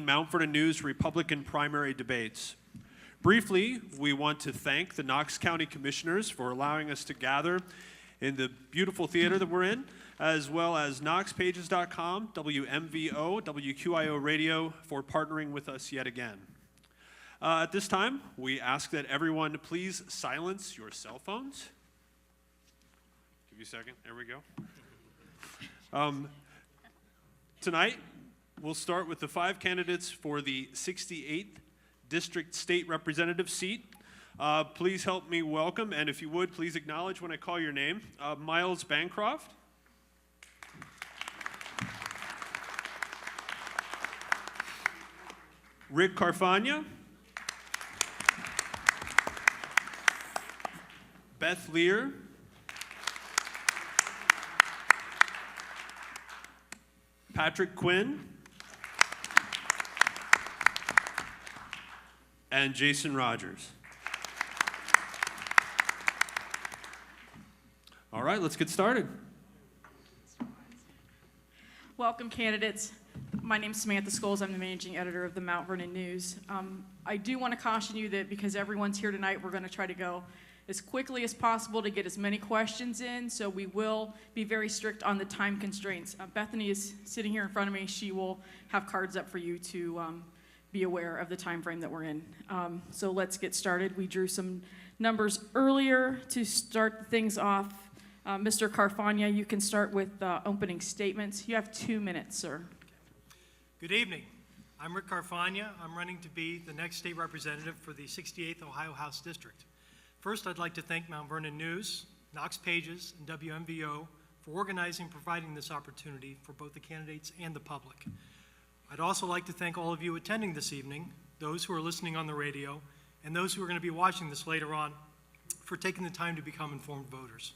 Mount Vernon News Republican primary debates. Briefly, we want to thank the Knox County Commissioners for allowing us to gather in the beautiful theater that we're in, as well as knoxpages.com, WMVO, WQIO Radio for partnering with us yet again. At this time, we ask that everyone please silence your cell phones. Give you a second. There we go. Tonight, we'll start with the 5 candidates for the 68th District State Representative seat. Please help me welcome, and if you would, please acknowledge when I call your name, Miles Bancroft. Rick Carfagna. Beth Lear. Patrick Quinn. And Jason Rogers. All right, let's get started. Welcome, candidates. My name is Samantha Scholes. I'm the managing editor of the Mount Vernon News. I do want to caution you that because everyone's here tonight, we're going to try to go as quickly as possible to get as many questions in, so we will be very strict on the time constraints. Bethany is sitting here in front of me. She will have cards up for you to be aware of the time frame that we're in. So let's get started. We drew some numbers earlier to start things off. Mr. Carfagna, you can start with opening statements. You have 2 minutes, sir. Good evening. I'm Rick Carfagna. I'm running to be the next state representative for the 68th Ohio House District. First, I'd like to thank Mount Vernon News, Knox Pages, and WMVO for organizing and providing this opportunity for both the candidates and the public. I'd also like to thank all of you attending this evening, those who are listening on the radio, and those who are going to be watching this later on, for taking the time to become informed voters.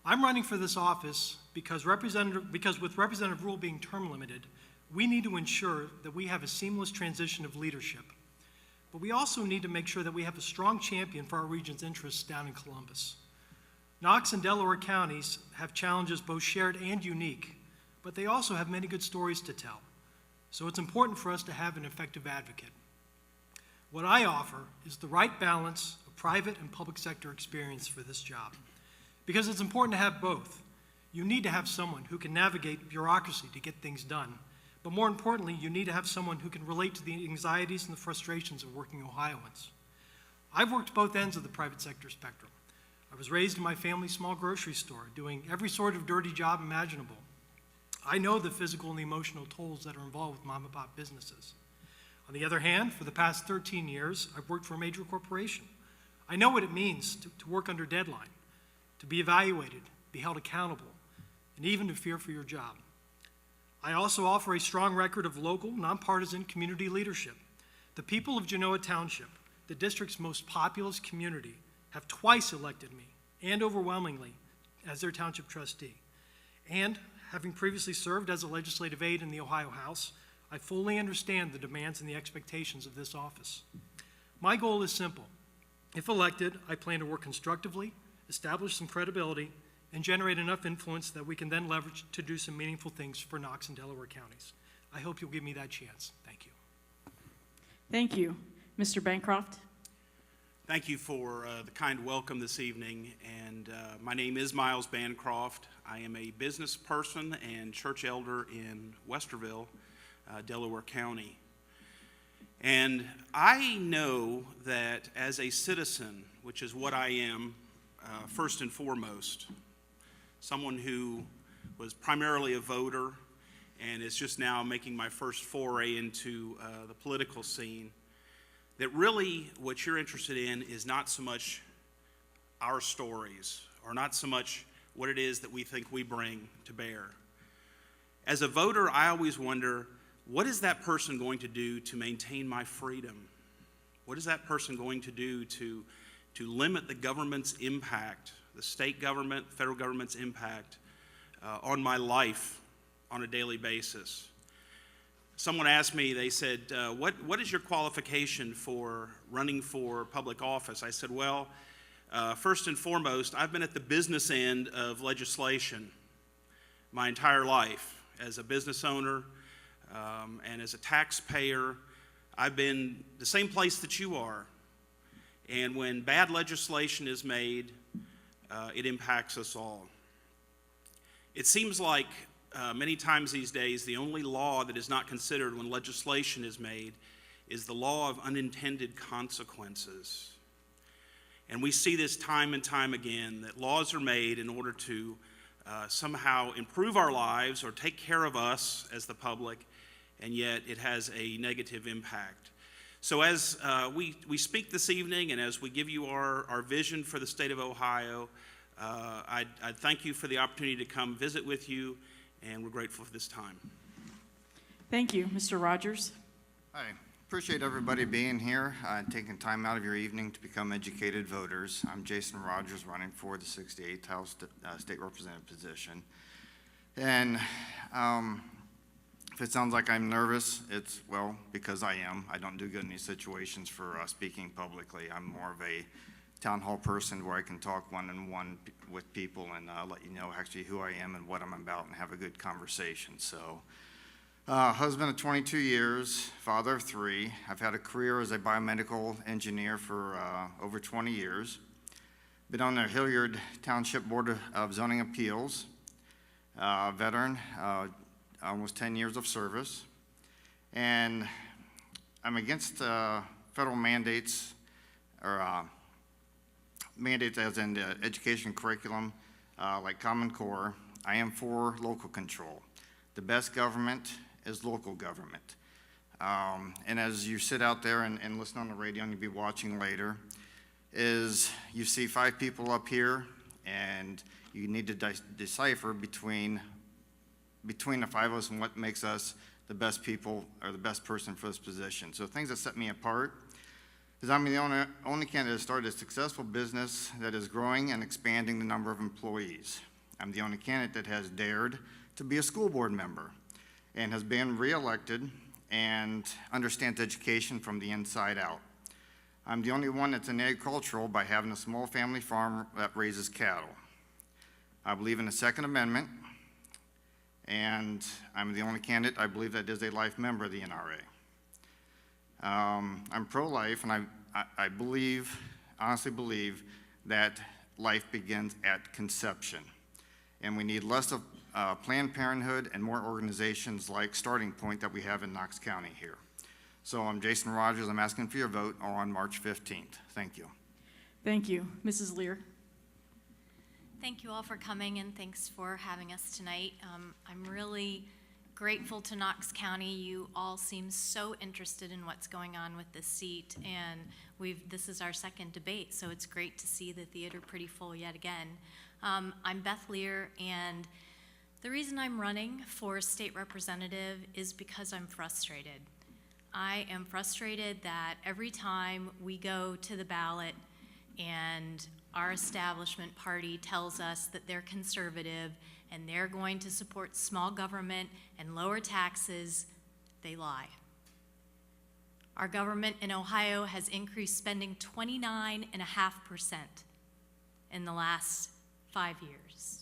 I'm running for this office because with Representative Rule being term limited, we need to ensure that we have a seamless transition of leadership. But we also need to make sure that we have a strong champion for our region's interests down in Columbus. Knox and Delaware counties have challenges both shared and unique, but they also have many good stories to tell. So it's important for us to have an effective advocate. What I offer is the right balance of private and public sector experience for this job. Because it's important to have both. You need to have someone who can navigate bureaucracy to get things done. But more importantly, you need to have someone who can relate to the anxieties and the frustrations of working Ohioans. I've worked both ends of the private sector spectrum. I was raised in my family's small grocery store, doing every sort of dirty job imaginable. I know the physical and the emotional tolls that are involved with mom and pop businesses. On the other hand, for the past 13 years, I've worked for a major corporation. I know what it means to work under deadline, to be evaluated, be held accountable, and even to fear for your job. I also offer a strong record of local, nonpartisan community leadership. The people of Genoa Township, the district's most populous community, have twice elected me, and overwhelmingly, as their township trustee. And having previously served as a legislative aide in the Ohio House, I fully understand the demands and the expectations of this office. My goal is simple. If elected, I plan to work constructively, establish some credibility, and generate enough influence that we can then leverage to do some meaningful things for Knox and Delaware counties. I hope you'll give me that chance. Thank you. Thank you. Mr. Bancroft. Thank you for the kind welcome this evening. And my name is Miles Bancroft. I am a business person and church elder in Westerville, Delaware County. And I know that as a citizen, which is what I am first and foremost, someone who was primarily a voter and is just now making my first foray into the political scene, that really what you're interested in is not so much our stories or not so much what it is that we think we bring to bear. As a voter, I always wonder, what is that person going to do to maintain my freedom? What is that person going to do to limit the government's impact, the state government, federal government's impact on my life on a daily basis? Someone asked me, they said, what is your qualification for running for public office? I said, well, first and foremost, I've been at the business end of legislation my entire life as a business owner, And as a taxpayer, I've been the same place that you are. And when bad legislation is made, it impacts us all. It seems like many times these days, the only law that is not considered when legislation is made is the law of unintended consequences. And we see this time and time again, that laws are made in order to somehow improve our lives or take care of us as the public, and yet it has a negative impact. So as we speak this evening, and as we give you our vision for the state of Ohio, I thank you for the opportunity to come visit with you, and we're grateful for this time. Thank you. Mr. Rogers? Hi. Appreciate everybody being here, taking time out of your evening to become educated voters. I'm Jason Rogers, running for the 68th House State Representative position. And if it sounds like I'm nervous, it's, well, because I am. I don't do good in these situations for speaking publicly. I'm more of a town hall person where I can talk one-on-one with people and let you know actually who I am and what I'm about and have a good conversation. So, husband of 22 years, father of 3. I've had a career as a biomedical engineer for over 20 years. Been on the Hilliard Township Board of Zoning Appeals, veteran, almost 10 years of service. And I'm against federal mandates, or mandates as in the education curriculum, like Common Core. I am for local control. The best government is local government. And as you sit out there and listen on the radio, and you'll be watching later, is you see 5 people up here, and you need to decipher between the 5 of us and what makes us the best people or the best person for this position. So things that set me apart is I'm the only candidate that started a successful business that is growing and expanding the number of employees. I'm the only candidate that has dared to be a school board member and has been reelected and understands education from the inside out. I'm the only one that's in agricultural by having a small family farm that raises cattle. I believe in the Second Amendment, and I'm the only candidate I believe that is a life member of the NRA. I'm pro-life, and I believe, honestly believe, that life begins at conception. And we need less of Planned Parenthood and more organizations like Starting Point that we have in Knox County here. So I'm Jason Rogers. I'm asking for your vote on March 15th. Thank you. Thank you. Mrs. Lear? Thank you all for coming, and thanks for having us tonight. I'm really grateful to Knox County. You all seem so interested in what's going on with this seat, and this is our second debate, so it's great to see the theater pretty full yet again. I'm Beth Lear, and the reason I'm running for state representative is because I'm frustrated. I am frustrated that every time we go to the ballot and our establishment party tells us that they're conservative and they're going to support small government and lower taxes, they lie. Our government in Ohio has increased spending 29.5% in the last 5 years.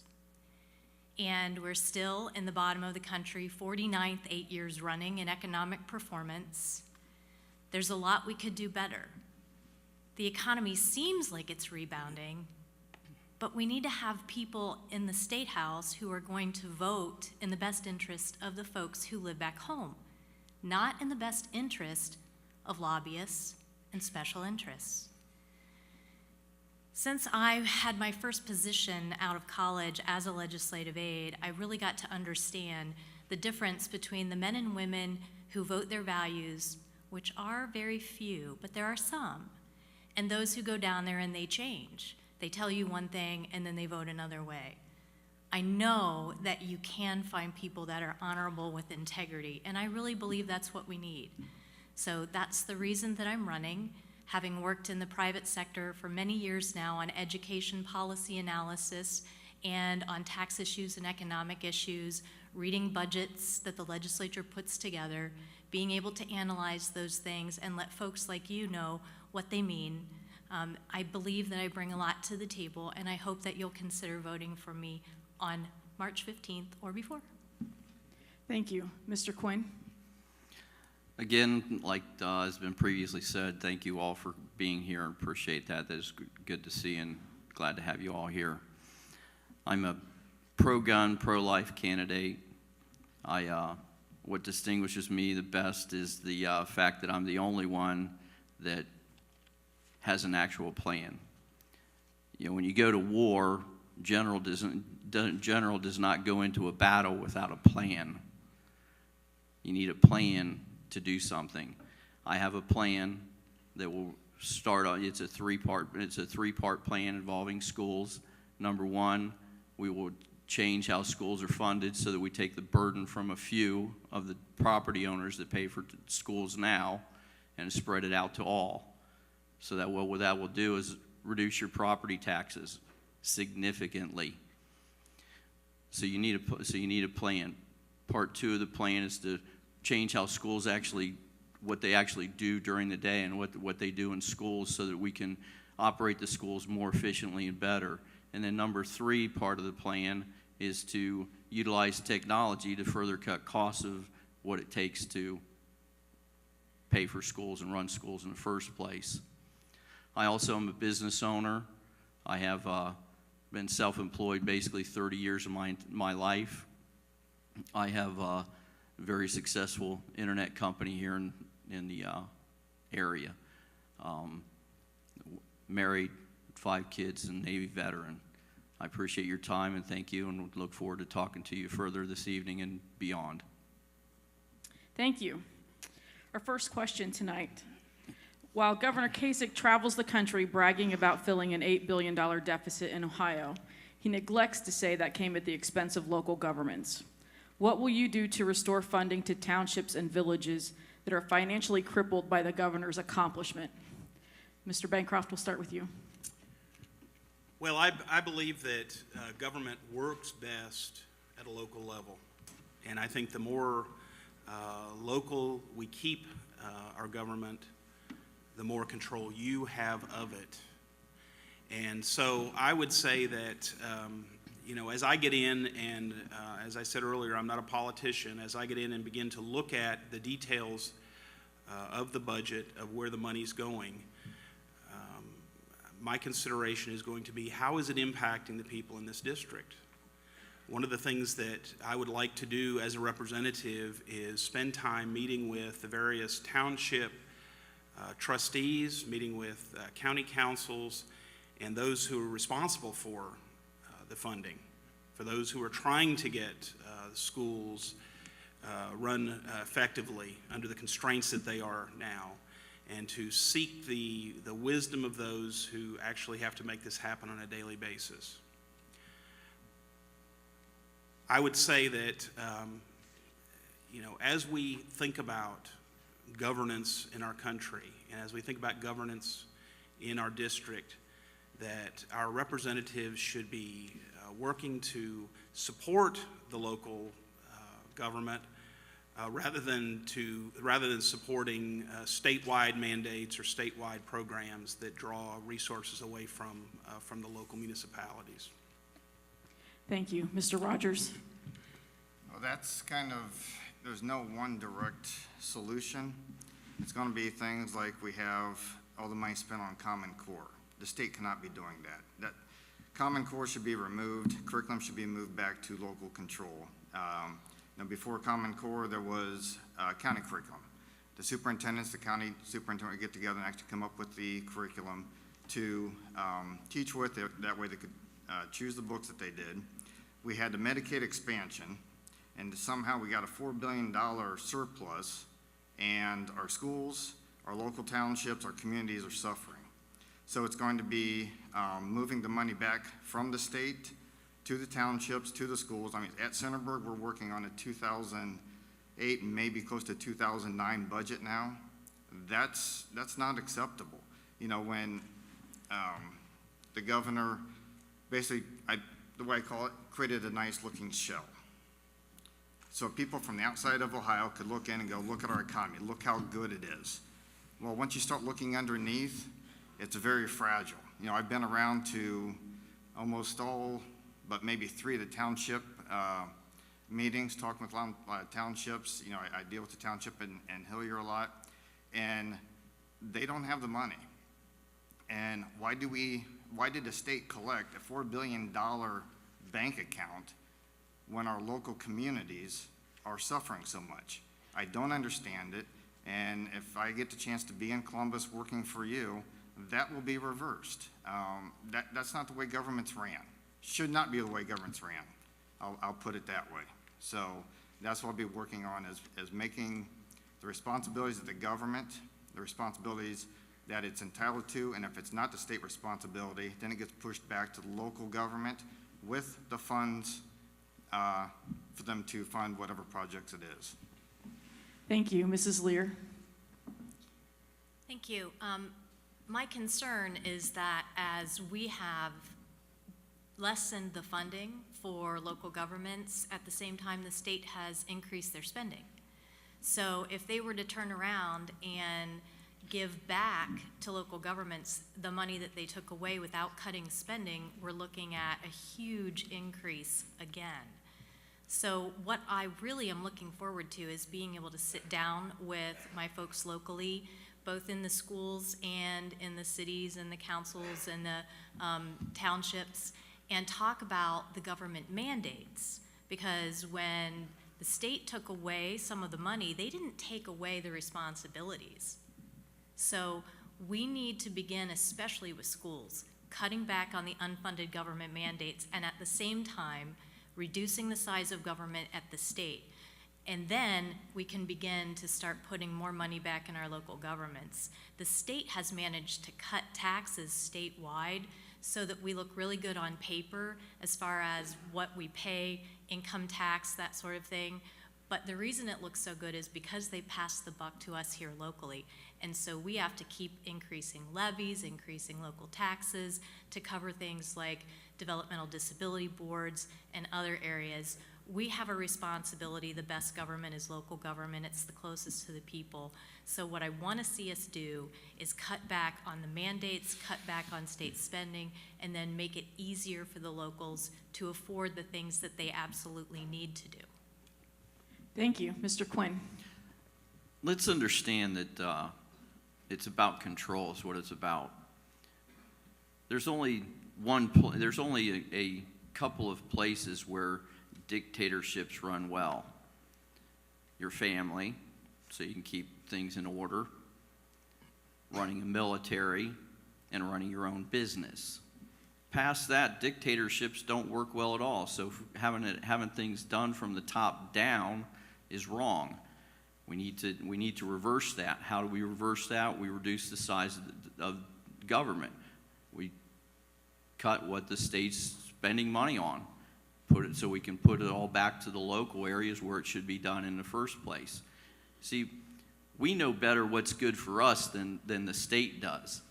And we're still in the bottom of the country, 49th 8 years running in economic performance. There's a lot we could do better. The economy seems like it's rebounding, but we need to have people in the State House who are going to vote in the best interest of the folks who live back home, not in the best interest of lobbyists and special interests. Since I had my first position out of college as a legislative aide, I really got to understand the difference between the men and women who vote their values, which are very few, but there are some, and those who go down there and they change. They tell you one thing and then they vote another way. I know that you can find people that are honorable with integrity, and I really believe that's what we need. So that's the reason that I'm running. Having worked in the private sector for many years now on education policy analysis and on tax issues and economic issues, reading budgets that the legislature puts together, being able to analyze those things and let folks like you know what they mean. I believe that I bring a lot to the table, and I hope that you'll consider voting for me on March 15th or before. Thank you. Mr. Quinn? Again, like has been previously said, thank you all for being here and appreciate that. That is good to see and glad to have you all here. I'm a pro-gun, pro-life candidate. What distinguishes me the best is the fact that I'm the only one that has an actual plan. You know, when you go to war, general does not go into a battle without a plan. You need a plan to do something. I have a plan that will start on. It's a three-part plan involving schools. Number one, we will change how schools are funded so that we take the burden from a few of the property owners that pay for schools now and spread it out to all. So that what that will do is reduce your property taxes significantly. So you need a plan. Part two of the plan is to change how schools what they actually do during the day and what they do in schools so that we can operate the schools more efficiently and better. And then number three part of the plan is to utilize technology to further cut costs of what it takes to pay for schools and run schools in the first place. I also am a business owner. I have been self-employed basically 30 years of my life. I have a very successful internet company here in the area. Married, 5 kids, and Navy veteran. I appreciate your time and thank you, and look forward to talking to you further this evening and beyond. Thank you. Our first question tonight. While Governor Kasich travels the country bragging about filling an $8 billion deficit in Ohio, he neglects to say that came at the expense of local governments. What will you do to restore funding to townships and villages that are financially crippled by the governor's accomplishment? Mr. Bancroft, we'll start with you. Well, I believe that government works best at a local level. And I think the more local we keep our government, the more control you have of it. And so I would say that, you know, as I get in and, as I said earlier, I'm not a politician, as I get in and begin to look at the details of the budget, of where the money's going, my consideration is going to be, how is it impacting the people in this district? One of the things that I would like to do as a representative is spend time meeting with the various township trustees, meeting with county councils, and those who are responsible for the funding, for those who are trying to get schools run effectively under the constraints that they are now, and to seek the wisdom of those who actually have to make this happen on a daily basis. I would say that, you know, as we think about governance in our country, and as we think about governance in our district, that our representatives should be working to support the local government rather than supporting statewide mandates or statewide programs that draw resources away from the local municipalities. Thank you. Mr. Rogers. Well, that's kind of, there's no one direct solution. It's going to be things like we have all the money spent on Common Core. The state cannot be doing that. That Common Core should be removed. Curriculum should be moved back to local control. Now, before Common Core, there was county curriculum. The superintendents, the county superintendent would get together and actually come up with the curriculum to teach with. That way they could choose the books that they did. We had the Medicaid expansion, and somehow we got a $4 billion surplus, and our schools, our local townships, our communities are suffering. So it's going to be moving the money back from the state to the townships, to the schools. I mean, at Centerburg, we're working on a 2008 and maybe close to 2009 budget now. That's not acceptable. You know, when the governor basically, the way I call it, created a nice looking shell. So people from the outside of Ohio could look in and go, look at our economy, look how good it is. Well, once you start looking underneath, it's very fragile. You know, I've been around to almost all but maybe 3 of the township meetings, talking with townships. You know, I deal with the township in Hillier a lot, and they don't have the money. And why did the state collect a $4 billion bank account when our local communities are suffering so much? I don't understand it, and if I get the chance to be in Columbus working for you, that will be reversed. That's not the way governments ran. Should not be the way governments ran. I'll put it that way. So that's what I'll be working on, is making the responsibilities of the government, the responsibilities that it's entitled to, and if it's not the state responsibility, then it gets pushed back to the local government with the funds for them to fund whatever projects it is. Thank you. Mrs. Lear? Thank you. My concern is that as we have lessened the funding for local governments, at the same time the state has increased their spending. So if they were to turn around and give back to local governments the money that they took away without cutting spending, we're looking at a huge increase again. So what I really am looking forward to is being able to sit down with my folks locally, both in the schools and in the cities and the councils and the townships, and talk about the government mandates. Because when the state took away some of the money, they didn't take away the responsibilities. So we need to begin, especially with schools, cutting back on the unfunded government mandates, and at the same time reducing the size of government at the state. And then we can begin to start putting more money back in our local governments. The state has managed to cut taxes statewide so that we look really good on paper as far as what we pay, income tax, that sort of thing. But the reason it looks so good is because they pass the buck to us here locally. And so we have to keep increasing levies, increasing local taxes to cover things like developmental disability boards and other areas. We have a responsibility. The best government is local government. It's the closest to the people. So what I want to see us do is cut back on the mandates, cut back on state spending, and then make it easier for the locals to afford the things that they absolutely need to do. Thank you. Mr. Quinn? Let's understand that it's about control is what it's about. There's only a couple of places where dictatorships run well. Your family, so you can keep things in order, running a military, and running your own business. Past that, dictatorships don't work well at all. So having things done from the top down is wrong. We need to reverse that. How do we reverse that? We reduce the size of government. We cut what the state's spending money on, put it so we can put it all back to the local areas where it should be done in the first place. See, we know better what's good for us than the state does,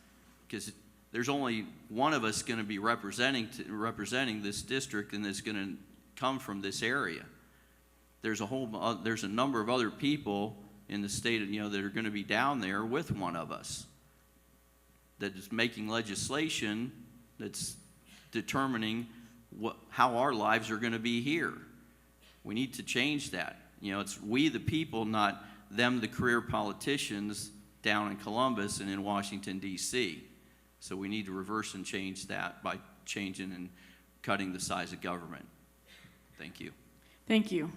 because there's only one of us going to be representing this district, and it's going to come from this area. There's a number of other people in the state, that are going to be down there with one of us that is making legislation that's determining how our lives are going to be here. We need to change that. It's we the people, not them the career politicians down in Columbus and in Washington, D.C. So we need to reverse and change that by changing and cutting the size of government. Thank you. Thank you.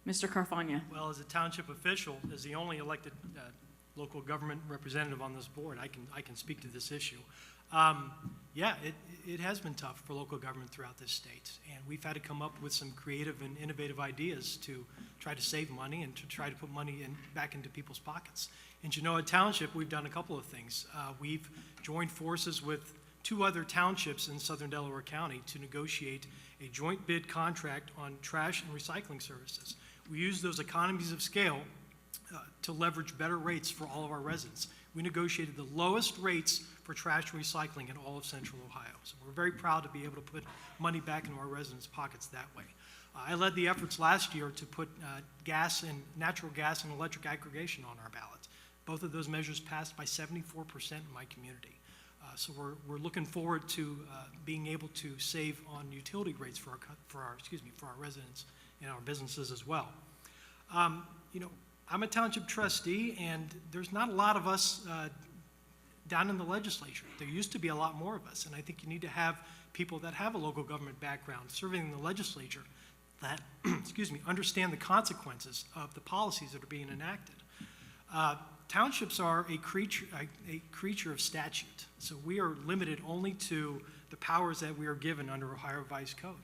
Mr. Carfagna? Well, as a township official, as the only elected local government representative on this board, I can speak to this issue. Yeah, it has been tough for local government throughout this state, and we've had to come up with some creative and innovative ideas to try to save money and to try to put money back into people's pockets. And at Township, we've done a couple of things. We've joined forces with 2 other townships in southern Delaware County to negotiate a joint bid contract on trash and recycling services. We use those economies of scale to leverage better rates for all of our residents. We negotiated the lowest rates for trash and recycling in all of central Ohio. So we're very proud to be able to put money back into our residents' pockets that way. I led the efforts last year to put natural gas and electric aggregation on our ballot. Both of those measures passed by 74% in my community. So we're looking forward to being able to save on utility rates for our residents in our businesses as well. You know, I'm a township trustee, and there's not a lot of us down in the legislature. There used to be a lot more of us, and I think you need to have people that have a local government background serving in the legislature that, excuse me, understand the consequences of the policies that are being enacted. Townships are a creature of statute, so we are limited only to the powers that we are given under Ohio Revised Code.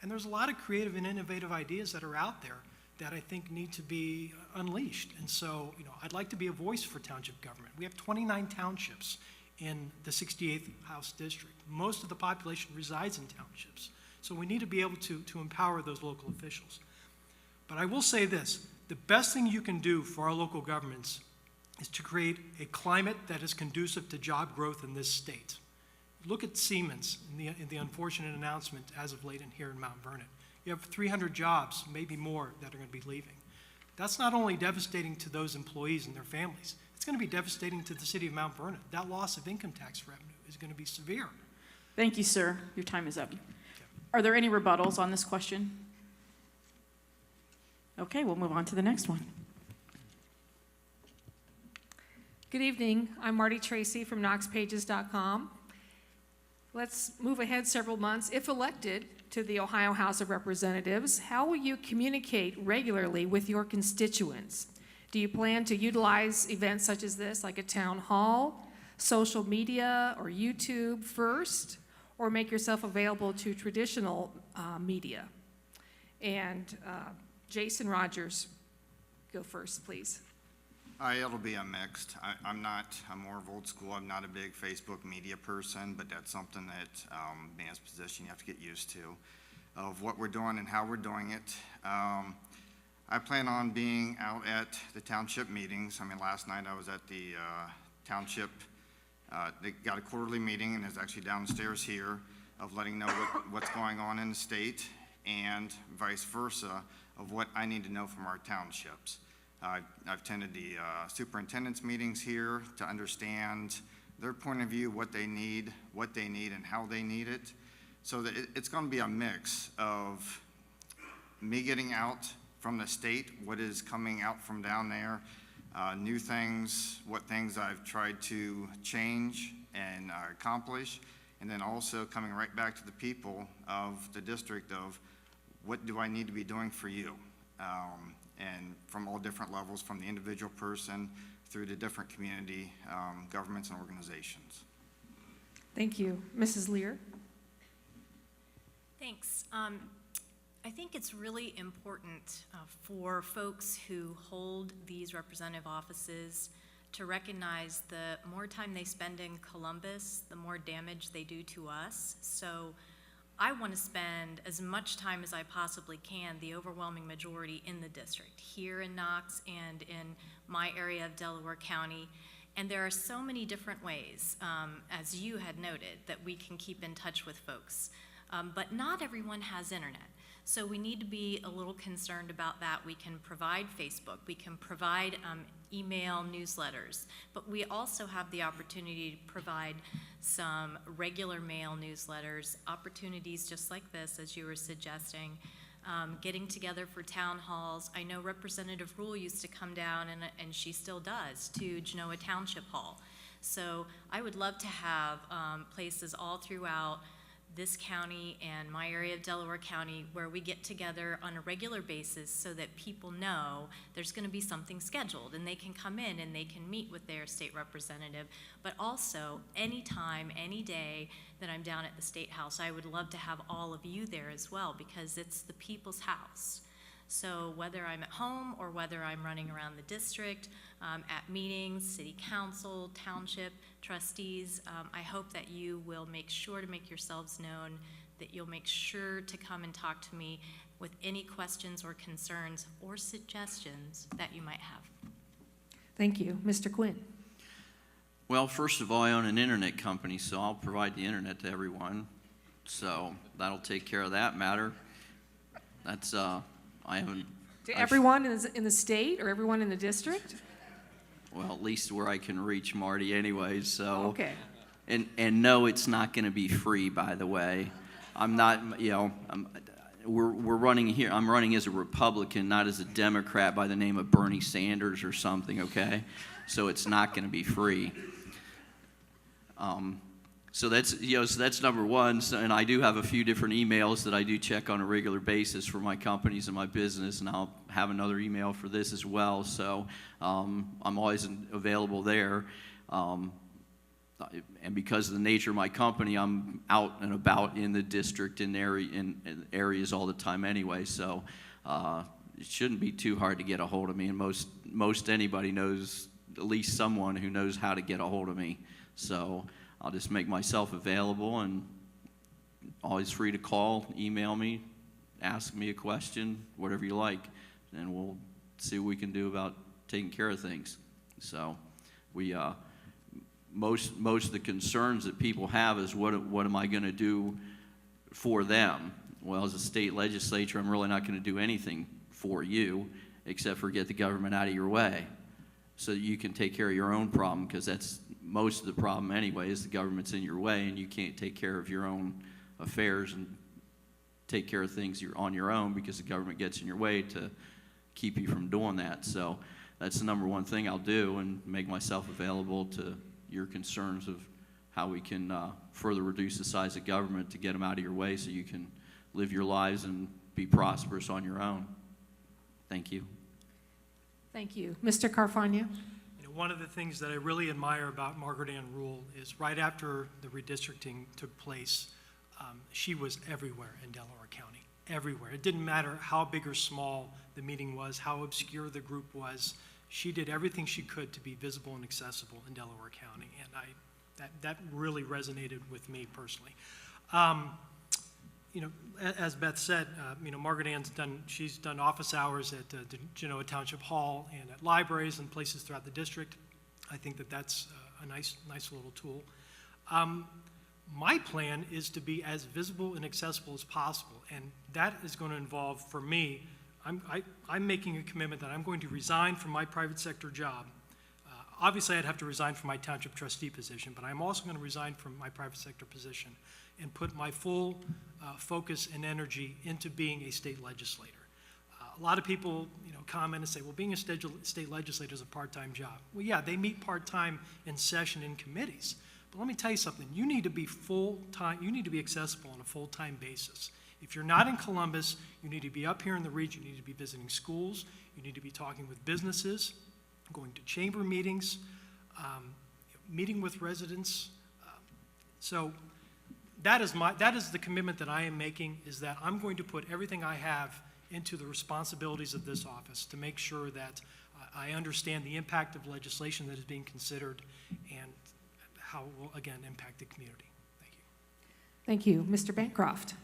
And there's a lot of creative and innovative ideas that are out there that I think need to be unleashed. And so, you know, I'd like to be a voice for township government. We have 29 townships in the 68th House District. Most of the population resides in townships. So we need to be able to empower those local officials. But I will say this, the best thing you can do for our local governments is to create a climate that is conducive to job growth in this state. Look at Siemens in the unfortunate announcement as of late here in Mount Vernon. You have 300 jobs, maybe more, that are going to be leaving. That's not only devastating to those employees and their families, it's going to be devastating to the city of Mount Vernon. That loss of income tax revenue is going to be severe. Thank you, sir. Your time is up. Are there any rebuttals on this question? Okay, we'll move on to the next one. Good evening. I'm Marty Tracy from KnoxPages.com. Let's move ahead several months. If elected to the Ohio House of Representatives, how will you communicate regularly with your constituents? Do you plan to utilize events such as this, like a town hall, social media, or YouTube first, or make yourself available to traditional media? And Jason Rogers, go first, please. It'll be a mixed. I'm more of old school. I'm not a big Facebook media person, but that's something that, being in this position, you have to get used to, of what we're doing and how we're doing it. I plan on being out at the township meetings. I mean, last night I was at the township, they got a quarterly meeting, and it's actually downstairs here, of letting know what's going on in the state, and vice versa, of what I need to know from our townships. I've attended the superintendent's meetings here to understand their point of view, what they need, and how they need it. So that it's going to be a mix of me getting out from the state, what is coming out from down there, new things, what things I've tried to change and accomplish, and then also coming right back to the people of the district of what do I need to be doing for you? And from all different levels, from the individual person through to different community governments and organizations. Thank you. Mrs. Lear? Thanks. I think it's really important for folks who hold these representative offices to recognize the more time they spend in Columbus, the more damage they do to us. So I want to spend as much time as I possibly can, the overwhelming majority in the district, here in Knox and in my area of Delaware County. And there are so many different ways, as you had noted, that we can keep in touch with folks. But not everyone has internet. So we need to be a little concerned about that. We can provide Facebook, we can provide email newsletters, but we also have the opportunity to provide some regular mail newsletters, opportunities just like this, as you were suggesting, getting together for town halls. I know Representative Rule used to come down, and she still does, to Genoa Township Hall. So I would love to have places all throughout this county and my area of Delaware County where we get together on a regular basis so that people know there's going to be something scheduled and they can come in and they can meet with their state representative. But also, anytime, any day that I'm down at the State House, I would love to have all of you there as well, because it's the people's house. So whether I'm at home or whether I'm running around the district, at meetings, city council, township, trustees, I hope that you will make sure to make yourselves known, that you'll make sure to come and talk to me with any questions or concerns or suggestions that you might have. Thank you. Mr. Quinn? Well, first of all, I own an internet company, so I'll provide the internet to everyone. So that'll take care of that matter. That's, I haven't. To everyone in the state or everyone in the district? Well, at least where I can reach Marty anyways, so. Okay. And no, it's not gonna be free, by the way. I'm not, we're running here, I'm running as a Republican, not as a Democrat by the name of Bernie Sanders or something, okay? So it's not going to be free. So that's, so that's number one. So, and I do have a few different emails that I do check on a regular basis for my companies and my business, and I'll have another email for this as well. So I'm always available there. And because of the nature of my company, I'm out and about in the district in areas all the time anyway. So it shouldn't be too hard to get a hold of me. And most anybody knows, at least someone who knows how to get a hold of me. So I'll just make myself available, and always free to call, email me, ask me a question, whatever you like, and we'll see what we can do about taking care of things. So we most of the concerns that people have is what am I going to do for them? Well, as a state legislature, I'm really not going to do anything for you except for get the government out of your way so that you can take care of your own problem, because that's most of the problem anyway, is the government's in your way and you can't take care of your own affairs and take care of things on your own because the government gets in your way to keep you from doing that. So that's the number one thing I'll do, and make myself available to your concerns of how we can further reduce the size of government to get them out of your way so you can live your lives and be prosperous on your own. Thank you. Thank you. Mr. Carfagna? One of the things that I really admire about Margaret Ann Rule is right after the redistricting took place, she was everywhere in Delaware County, everywhere. It didn't matter how big or small the meeting was, how obscure the group was. She did everything she could to be visible and accessible in Delaware County, and that really resonated with me personally. As Beth said, Margaret Ann's she's done office hours at Genoa Township Hall and at libraries and places throughout the district. I think that's a nice little tool. My plan is to be as visible and accessible as possible, and that is going to involve, for me, I'm making a commitment that I'm going to resign from my private sector job. Obviously, I'd have to resign from my township trustee position, but I'm also going to resign from my private sector position and put my full focus and energy into being a state legislator. A lot of people, comment and say, well, being a state legislator is a part-time job. Well, yeah, they meet part-time in session in committees. But let me tell you something. You need to be full-time. You need to be accessible on a full-time basis. If you're not in Columbus, you need to be up here in the region. You need to be visiting schools. You need to be talking with businesses, going to chamber meetings, meeting with residents. So that is the commitment that I am making, is that I'm going to put everything I have into the responsibilities of this office to make sure that I understand the impact of legislation that is being considered and how it will, again, impact the community. Thank you. Thank you. Mr. Bancroft?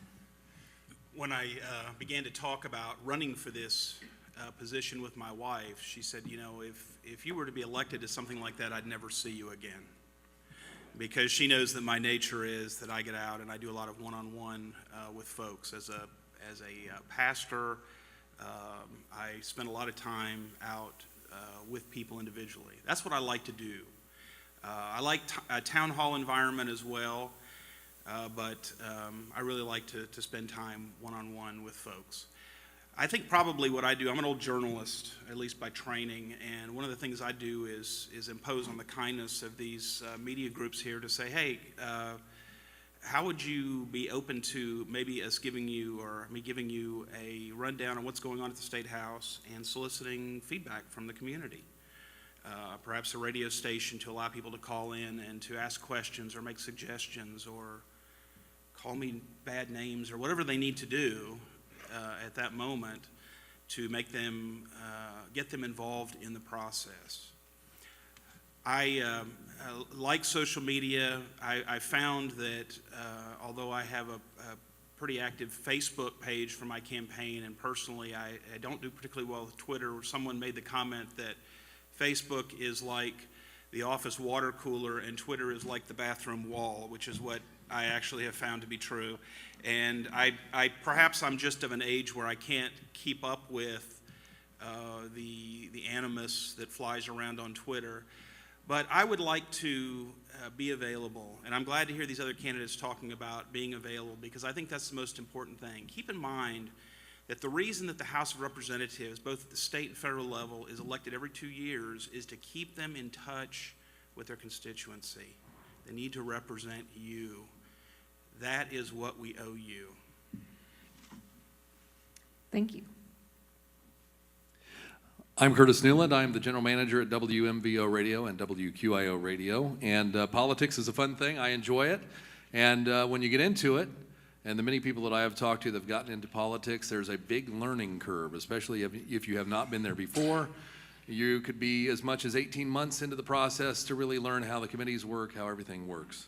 When I began to talk about running for this position with my wife, she said, if you were to be elected to something like that, I'd never see you again. Because she knows that my nature is that I get out and I do a lot of one-on-one with folks. As a pastor, I spend a lot of time out with people individually. That's what I like to do. I like a town hall environment as well, but I really like to spend time one-on-one with folks. I think probably what I do, I'm an old journalist, at least by training, and one of the things I do is impose on the kindness of these media groups here to say, hey, how would you be open to maybe us giving you, or me giving you, a rundown on what's going on at the State House and soliciting feedback from the community? Perhaps a radio station to allow people to call in and to ask questions or make suggestions or call me bad names or whatever they need to do at that moment to make them, get them involved in the process. I like social media. I found that although I have a pretty active Facebook page for my campaign, and personally I don't do particularly well with Twitter, someone made the comment that Facebook is like the office water cooler and Twitter is like the bathroom wall, which is what I actually have found to be true. And perhaps I'm just of an age where I can't keep up with the animus that flies around on Twitter. But I would like to be available, and I'm glad to hear these other candidates talking about being available, because I think that's the most important thing. Keep in mind that the reason that the House of Representatives, both at the state and federal level, is elected every 2 years is to keep them in touch with their constituency. They need to represent you. That is what we owe you. Thank you. I'm Curtis Newland. I'm the general manager at WMVO Radio and WQIO Radio. And politics is a fun thing. I enjoy it. And when you get into it, and the many people that I have talked to that have gotten into politics, there's a big learning curve, especially if you have not been there before. You could be as much as 18 months into the process to really learn how the committees work, how everything works.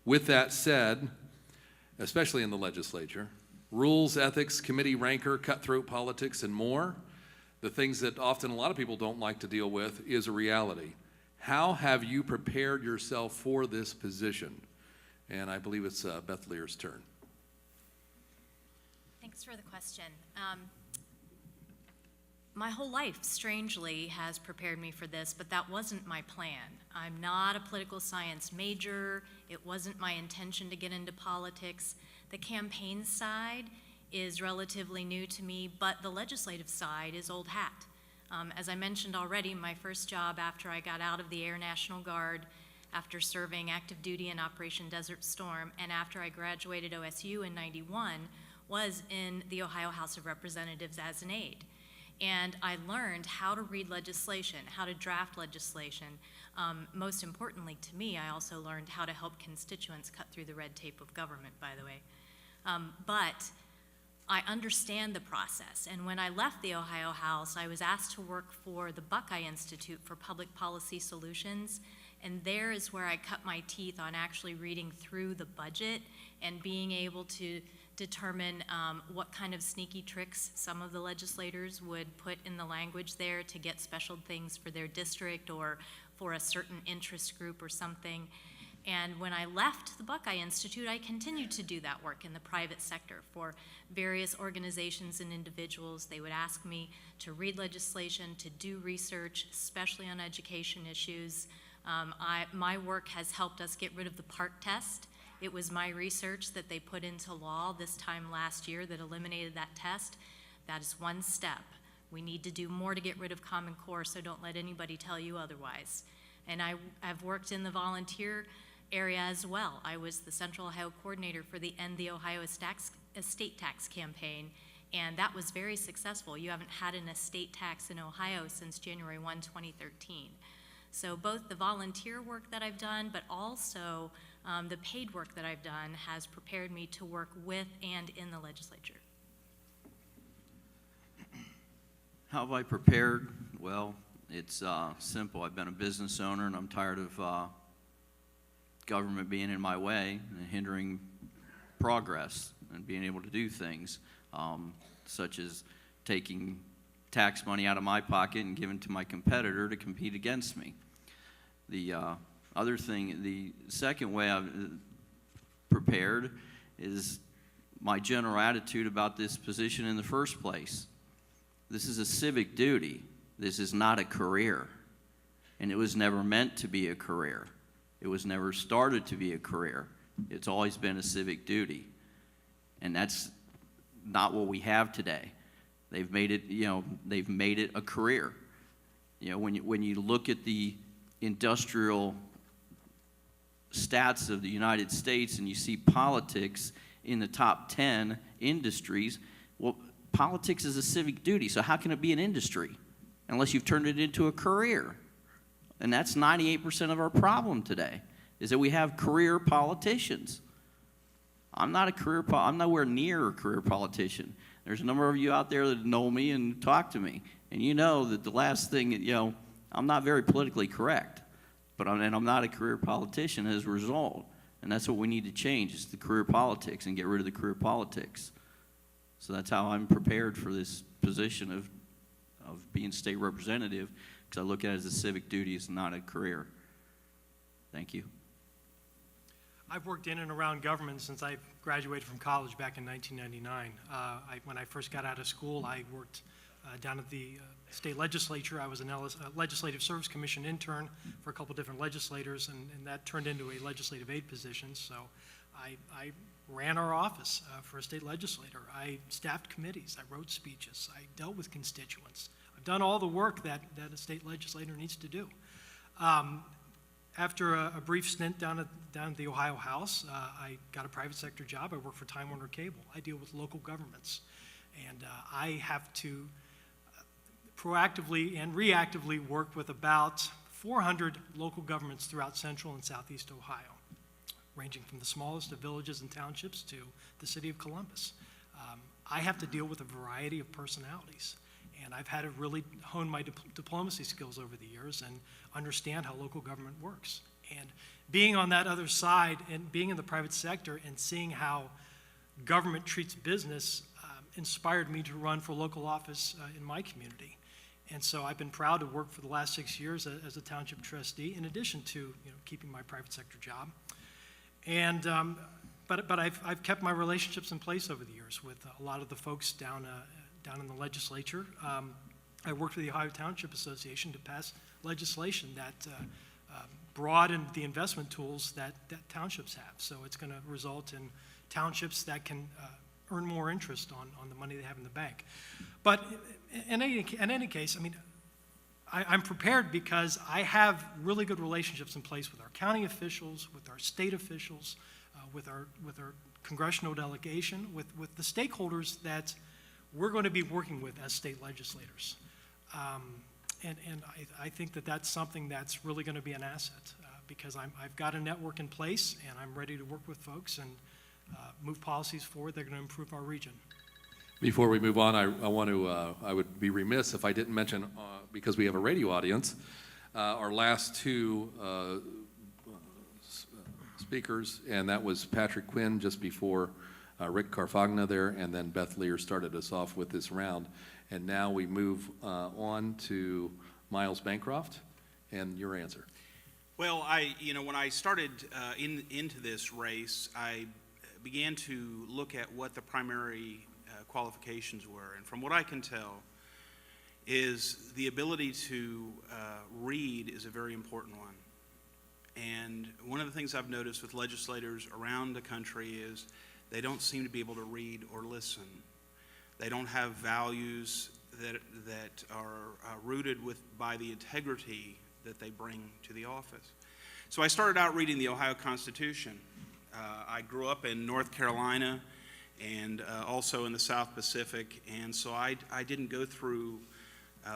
With that said, especially in the legislature, rules, ethics, committee rancor, cutthroat politics, and more, the things that often a lot of people don't like to deal with, is a reality. How have you prepared yourself for this position? And I believe it's Beth Lear's turn. Thanks for the question. My whole life, strangely, has prepared me for this, but that wasn't my plan. I'm not a political science major. It wasn't my intention to get into politics. The campaign side is relatively new to me, but the legislative side is old hat. As I mentioned already, my first job after I got out of the Air National Guard, after serving active duty in Operation Desert Storm, and after I graduated OSU in '91, was in the Ohio House of Representatives as an aide. And I learned how to read legislation, how to draft legislation. Most importantly to me, I also learned how to help constituents cut through the red tape of government, by the way. But I understand the process, and when I left the Ohio House, I was asked to work for the Buckeye Institute for Public Policy Solutions, and there is where I cut my teeth on actually reading through the budget and being able to determine what kind of sneaky tricks some of the legislators would put in the language there to get special things for their district or for a certain interest group or something. And when I left the Buckeye Institute, I continued to do that work in the private sector for various organizations and individuals. They would ask me to read legislation, to do research, especially on education issues. My work has helped us get rid of the PART test. It was my research that they put into law this time last year that eliminated that test. That is one step. We need to do more to get rid of Common Core, so don't let anybody tell you otherwise. And I've worked in the volunteer area as well. I was the Central Ohio coordinator for the End the Ohio Estate Tax campaign, and that was very successful. You haven't had an estate tax in Ohio since January 1, 2013. So both the volunteer work that I've done, but also the paid work that I've done has prepared me to work with and in the legislature. How have I prepared? Well, it's simple. I've been a business owner, and I'm tired of government being in my way and hindering progress and being able to do things, such as taking tax money out of my pocket and giving to my competitor to compete against me. The other thing, the second way I've prepared is my general attitude about this position in the first place. This is a civic duty. This is not a career. And it was never meant to be a career. It was never started to be a career. It's always been a civic duty. And that's not what we have today. They've made it, they've made it a career. When you look at the industrial stats of the United States and you see politics in the top 10 industries, well, politics is a civic duty, so how can it be an industry unless you've turned it into a career? And that's 98% of our problem today, is that we have career politicians. I'm nowhere near a career politician. There's a number of you out there that know me and talk to me, and you know that the last thing, I'm not very politically correct, but I'm not a career politician as a result. And that's what we need to change, is the career politics and get rid of the career politics. So that's how I'm prepared for this position of being state representative, because I look at it as a civic duty, it's not a career. Thank you. I've worked in and around government since I graduated from college back in 1999. When I first got out of school, I worked down at the state legislature. I was a Legislative Service Commission intern for a couple different legislators, and that turned into a legislative aid position. So I ran our office for a state legislator. I staffed committees. I wrote speeches. I dealt with constituents. I've done all the work that a state legislator needs to do. After a brief stint down at the Ohio House, I got a private sector job. I work for Time Warner Cable. I deal with local governments, and I have to proactively and reactively work with about 400 local governments throughout central and southeast Ohio, ranging from the smallest of villages and townships to the city of Columbus. I have to deal with a variety of personalities, and I've had to really hone my diplomacy skills over the years and understand how local government works. And being on that other side and being in the private sector and seeing how government treats business inspired me to run for local office in my community. And so I've been proud to work for the last 6 years as a township trustee, in addition to keeping my private sector job. And but I've kept my relationships in place over the years with a lot of the folks down in the legislature. I worked with the Ohio Township Association to pass legislation that broadened the investment tools that townships have. So it's going to result in townships that can earn more interest on the money they have in the bank. But in any case, I mean, I'm prepared because I have really good relationships in place with our county officials, with our state officials, with our congressional delegation, with the stakeholders that we're going to be working with as state legislators. And I think that that's something that's really going to be an asset because I've got a network in place and I'm ready to work with folks and move policies forward that are going to improve our region. Before we move on, I would be remiss if I didn't mention, because we have a radio audience, our last two speakers, and that was Patrick Quinn just before Rick Carfagna there, and then Beth Lear started us off with this round. And now we move on to Miles Bancroft, and your answer. Well, when I started into this race, I began to look at what the primary qualifications were. And from what I can tell, is the ability to read is a very important one. And one of the things I've noticed with legislators around the country is they don't seem to be able to read or listen. They don't have values that are rooted by the integrity that they bring to the office. So I started out reading the Ohio Constitution. I grew up in North Carolina and also in the South Pacific, and so I didn't go through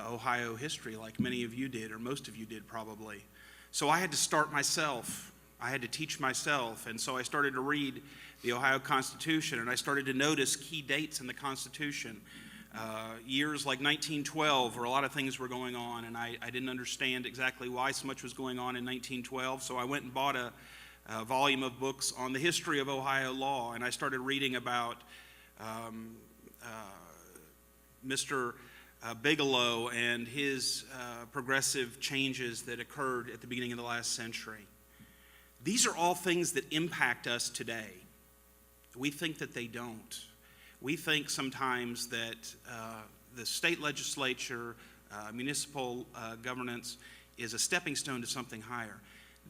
Ohio history like many of you did, or most of you did probably. So I had to start myself. I had to teach myself, and so I started to read the Ohio Constitution, and I started to notice key dates in the Constitution. Years like 1912, where a lot of things were going on, and I didn't understand exactly why so much was going on in 1912, so I went and bought a volume of books on the history of Ohio law, and I started reading about Mr. Bigelow and his progressive changes that occurred at the beginning of the last century. These are all things that impact us today. We think that they don't. We think sometimes that the state legislature, municipal governance is a stepping stone to something higher.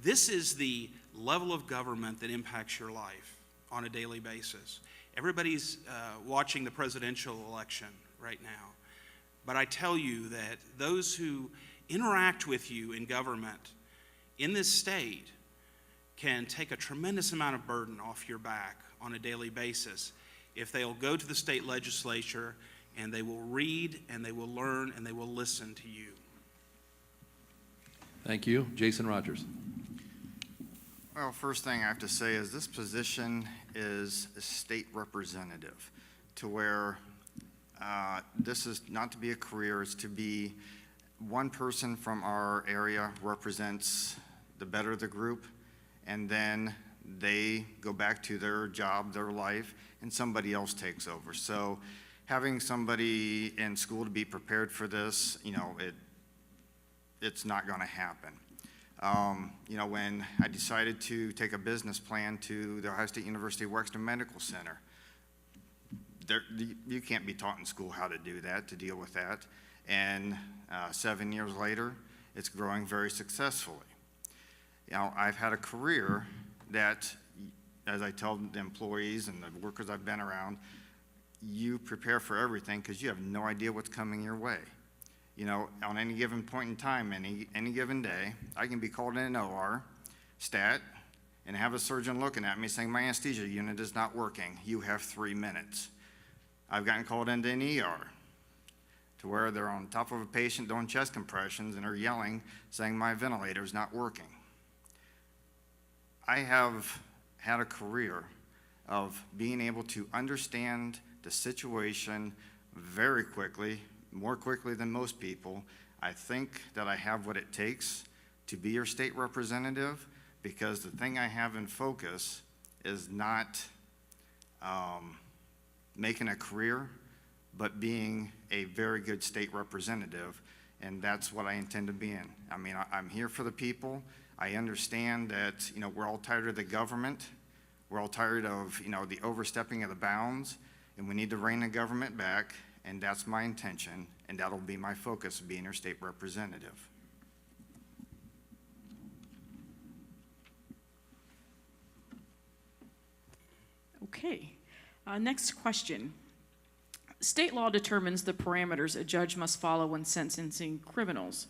This is the level of government that impacts your life on a daily basis. Everybody's watching the presidential election right now. But I tell you that those who interact with you in government in this state can take a tremendous amount of burden off your back on a daily basis if they'll go to the state legislature and they will read and they will learn and they will listen to you. Thank you. Jason Rogers. Well, first thing I have to say is this position is a state representative, to where this is not to be a career, it's to be one person from our area represents the better of the group, and then they go back to their job, their life, and somebody else takes over. So having somebody in school to be prepared for this, it's not going to happen. When I decided to take a business plan to the Ohio State University Wexner Medical Center, you can't be taught in school how to do that, to deal with that. And 7 years later, it's growing very successfully. You know, I've had a career that, as I tell the employees and the workers I've been around, you prepare for everything because you have no idea what's coming your way. You know, on any given point in time, any given day, I can be called in an OR, stat, and have a surgeon looking at me saying, my anesthesia unit is not working. You have 3 minutes. I've gotten called into an ER to where they're on top of a patient doing chest compressions and are yelling, saying my ventilator is not working. I have had a career of being able to understand the situation very quickly, more quickly than most people. I think that I have what it takes to be your state representative, because the thing I have in focus is not making a career, but being a very good state representative, and that's what I intend to be in. I mean, I'm here for the people. I understand that, you know, we're all tired of the government. We're all tired of, you know, the overstepping of the bounds, and we need to rein the government back, and that's my intention, and that'll be my focus, being your state representative. Okay, next question. State law determines the parameters a judge must follow when sentencing criminals.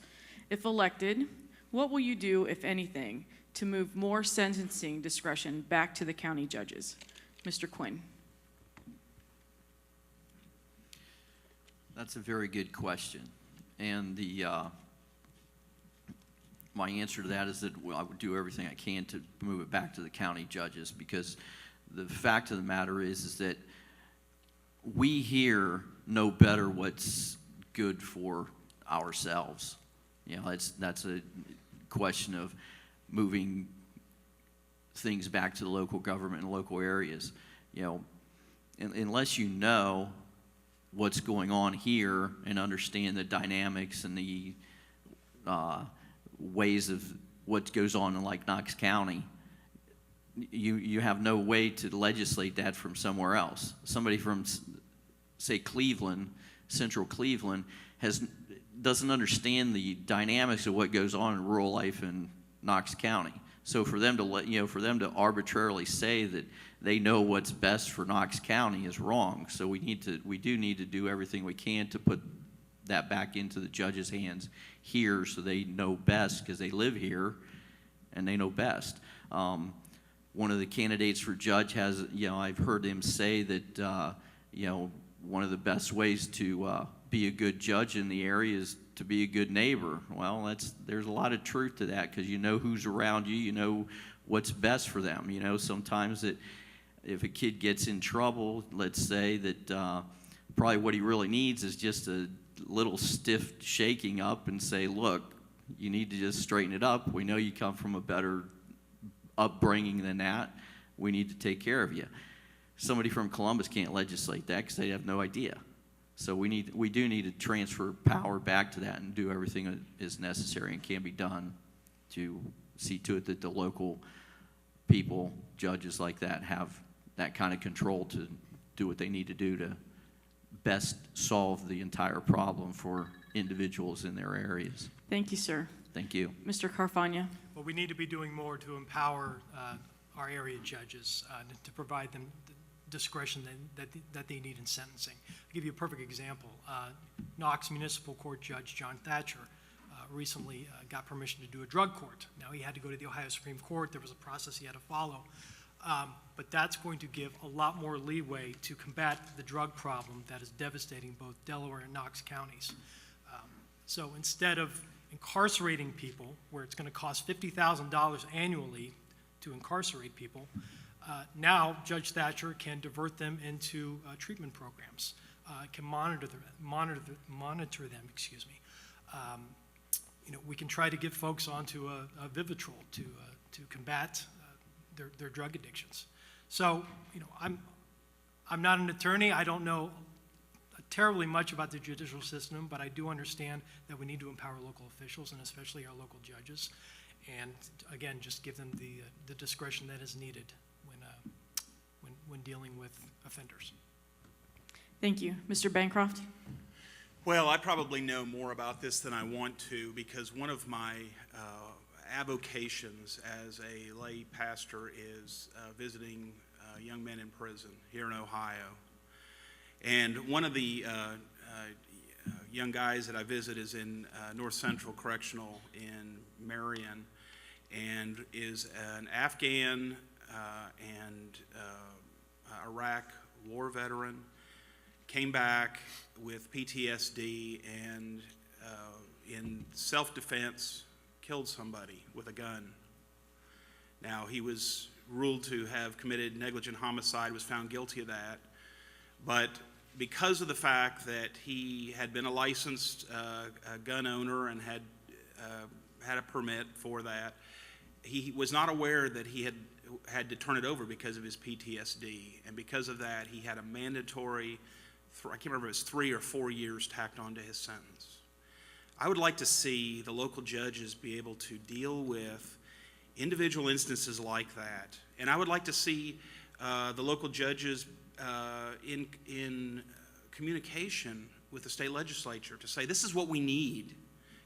If elected, what will you do, if anything, to move more sentencing discretion back to the county judges? Mr. Quinn. That's a very good question. And my answer to that is that I would do everything I can to move it back to the county judges, because the fact of the matter is that we here know better what's good for ourselves. You know, that's a question of moving things back to the local government and local areas. You know, unless you know what's going on here and understand the dynamics and the ways of what goes on in like Knox County, you have no way to legislate that from somewhere else. Somebody from, say, Cleveland, central Cleveland, doesn't understand the dynamics of what goes on in rural life in Knox County. So for them to arbitrarily say that they know what's best for Knox County is wrong. So we do need to do everything we can to put that back into the judges' hands here, so they know best, because they live here and they know best. One of the candidates for judge has, you know, I've heard him say that, you know, one of the best ways to be a good judge in the area is to be a good neighbor. Well, there's a lot of truth to that, because you know who's around you, you know what's best for them. You know, sometimes if a kid gets in trouble, let's say that probably what he really needs is just a little stiff shaking up and say, look, you need to just straighten it up. We know you come from a better upbringing than that. We need to take care of you. Somebody from Columbus can't legislate that because they have no idea. So we do need to transfer power back to that and do everything that is necessary and can be done to see to it that the local people, judges like that, have that kind of control to do what they need to do to best solve the entire problem for individuals in their areas. Thank you, sir. Thank you. Mr. Carfagna. Well, we need to be doing more to empower our area judges, to provide them the discretion that they need in sentencing. I'll give you a perfect example. Knox Municipal Court Judge John Thatcher recently got permission to do a drug court. Now, he had to go to the Ohio Supreme Court. There was a process he had to follow. But that's going to give a lot more leeway to combat the drug problem that is devastating both Delaware and Knox counties. So instead of incarcerating people, where it's going to cost $50,000 annually to incarcerate people, now Judge Thatcher can divert them into treatment programs, can monitor them. Excuse me. You know, we can try to get folks onto a Vivitrol to combat their drug addictions. So, you know, I'm not an attorney. I don't know terribly much about the judicial system, but I do understand that we need to empower local officials, and especially our local judges, and again, just give them the discretion that is needed when dealing with offenders. Thank you. Mr. Bancroft? Well, I probably know more about this than I want to, because one of my avocations as a lay pastor is visiting young men in prison here in Ohio. And one of the young guys that I visit is in North Central Correctional in Marion, and is an Afghan and Iraq war veteran, came back with PTSD, and in self-defense killed somebody with a gun. Now, he was ruled to have committed negligent homicide, was found guilty of that, but because of the fact that he had been a licensed gun owner and had a permit for that, he was not aware that he had to turn it over because of his PTSD, and because of that, he had a mandatory, I can't remember if it was 3 or 4 years tacked onto his sentence. I would like to see the local judges be able to deal with individual instances like that, and I would like to see the local judges in communication with the state legislature to say, this is what we need.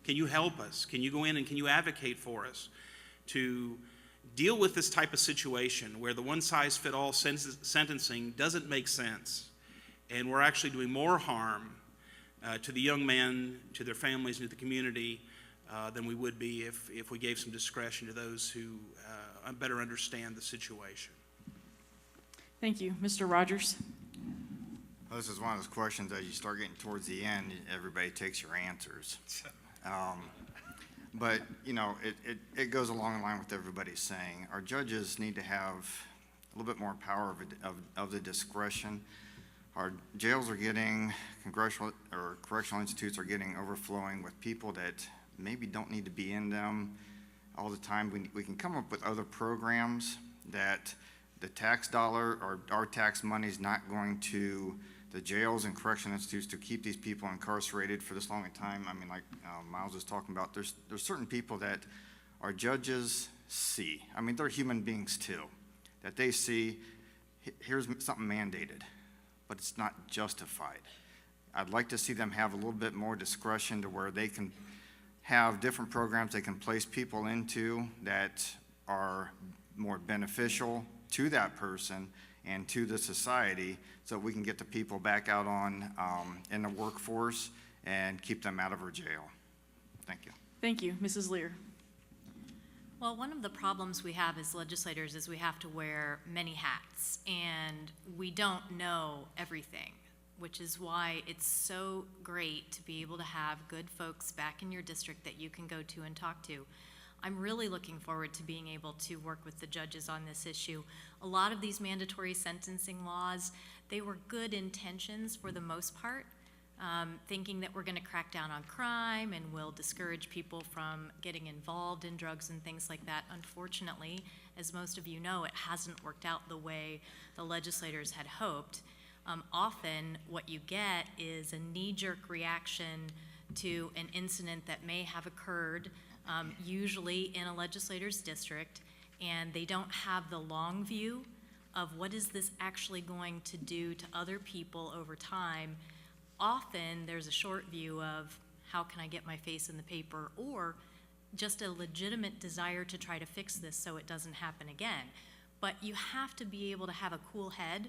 Can you help us? Can you go in and can you advocate for us to deal with this type of situation where the one-size-fits-all sentencing doesn't make sense, and we're actually doing more harm to the young men, to their families, and to the community than we would be if we gave some discretion to those who better understand the situation. Thank you. Mr. Rogers? Well, this is one of those questions, as you start getting towards the end, everybody takes your answers. But, you know, it goes along the line with everybody's saying. Our judges need to have a little bit more power of the discretion. Our jails are getting, congressional or correctional institutes are getting overflowing with people that maybe don't need to be in them all the time. We can come up with other programs that the tax dollar or our tax money is not going to the jails and correctional institutes to keep these people incarcerated for this long a time. I mean, like Miles was talking about, there's certain people that our judges see. I mean, they're human beings too, that they see, here's something mandated, but it's not justified. I'd like to see them have a little bit more discretion to where they can have different programs they can place people into that are more beneficial to that person and to the society, so we can get the people back out on in the workforce and keep them out of our jail. Thank you. Thank you. Mrs. Lear? Well, one of the problems we have as legislators is we have to wear many hats, and we don't know everything, which is why it's so great to be able to have good folks back in your district that you can go to and talk to. I'm really looking forward to being able to work with the judges on this issue. A lot of these mandatory sentencing laws, they were good intentions for the most part, thinking that we're going to crack down on crime and we'll discourage people from getting involved in drugs and things like that. Unfortunately, as most of you know, it hasn't worked out the way the legislators had hoped. Often what you get is a knee-jerk reaction to an incident that may have occurred, usually in a legislator's district, and they don't have the long view of what is this actually going to do to other people over time. Often there's a short view of how can I get my face in the paper, or just a legitimate desire to try to fix this so it doesn't happen again. But you have to be able to have a cool head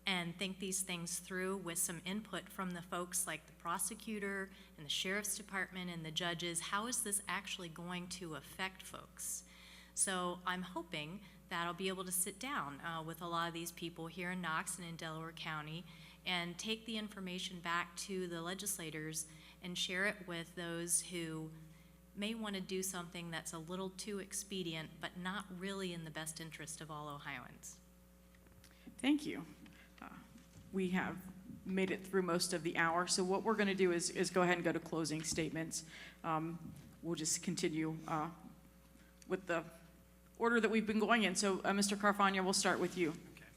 and think these things through with some input from the folks like the prosecutor and the sheriff's department and the judges. How is this actually going to affect folks? So I'm hoping that I'll be able to sit down with a lot of these people here in Knox and in Delaware County and take the information back to the legislators and share it with those who may want to do something that's a little too expedient but not really in the best interest of all Ohioans. Thank you. We have made it through most of the hour, so what we're going to do is go ahead and go to closing statements. We'll just continue with the order that we've been going in. So, Mr. Carfagna, we'll start with you. Okay.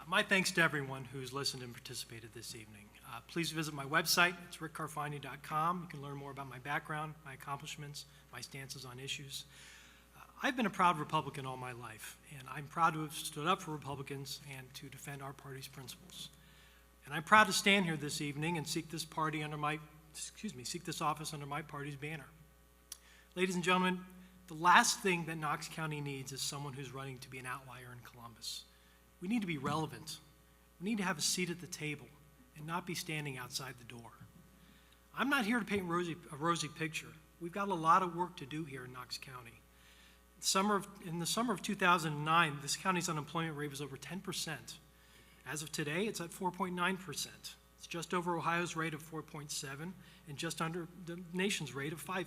My thanks to everyone who's listened and participated this evening. Please visit my website. It's rickcarfagna.com. You can learn more about my background, my accomplishments, my stances on issues. I've been a proud Republican all my life, and I'm proud to have stood up for Republicans and to defend our party's principles. And I'm proud to stand here this evening and seek this office under my party's banner. Ladies and gentlemen, the last thing that Knox County needs is someone who's running to be an outlier in Columbus. We need to be relevant. We need to have a seat at the table and not be standing outside the door. I'm not here to paint a rosy picture. We've got a lot of work to do here in Knox County. In the summer of 2009, this county's unemployment rate was over 10%. As of today, it's at 4.9%. It's just over Ohio's rate of 4.7% and just under the nation's rate of 5%.